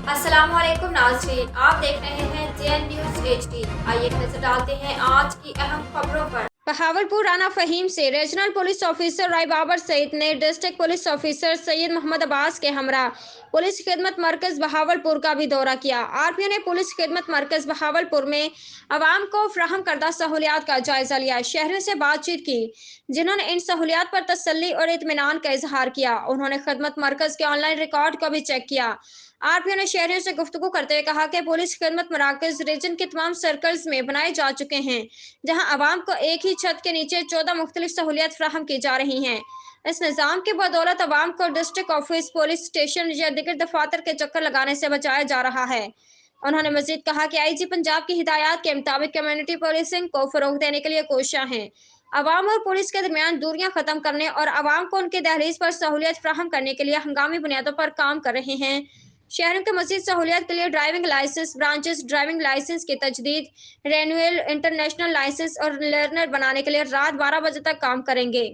अस्सलाम वालेकुम नाज़रीन, आप देख रहे हैं जेएन न्यूज़ एचडी। आइए नजर डालते हैं आज की अहम खबरों पर। बहावलपुर राना फहीम से regional police officer Rai Babar Saeed ने district police officer Syed Mohammad Abbas के हमरा पुलिस खिदमत मरकज बहावलपुर का भी दौरा किया। आरपीओ ने पुलिस खिदमत मरकज बहावलपुर में आवाम को फ्राहम करदा सहूलियात का जायजा लिया, शहरियों से बातचीत की, जिन्होंने इन सहूलियात पर तसल्ली और इत्मीनान का इजहार किया। उन्होंने खिदमत मरकज के ऑनलाइन रिकॉर्ड को भी चेक किया। आरपीओ ने शहरियों से गुफ्तगू करते हुए कहा कि पुलिस खिदमत मराकज रीजन के तमाम सर्कल्स में बनाए जा चुके हैं, जहां आवाम को एक ही छत के नीचे 14 मुख्तलिफ सहूलियत फ्राहम की जा रही हैं। इस निज़ाम की बदौलत आवाम को डिस्ट्रिक्ट ऑफिस, पुलिस स्टेशन या दीगर दफातर के चक्कर लगाने से बचाया जा रहा है। उन्होंने मजीद कहा कि आईजी पंजाब की हिदायत के मुताबिक कम्युनिटी पुलिसिंग को फरोग देने के लिए कोशिशां हैं। आवाम और पुलिस के दरमियान दूरियां खत्म करने और आवाम को उनके दहलीज पर सहूलियत फ्राहम करने के लिए हंगामी बुनियादों पर काम कर रहे हैं। शहरों के मजीद सहूलियत के लिए driving licence branches, driving licence की तजदीद, रेन्यूअल, इंटरनेशनल लाइसेंस और लर्नर बनाने के लिए रात 12 बजे तक काम करेंगे।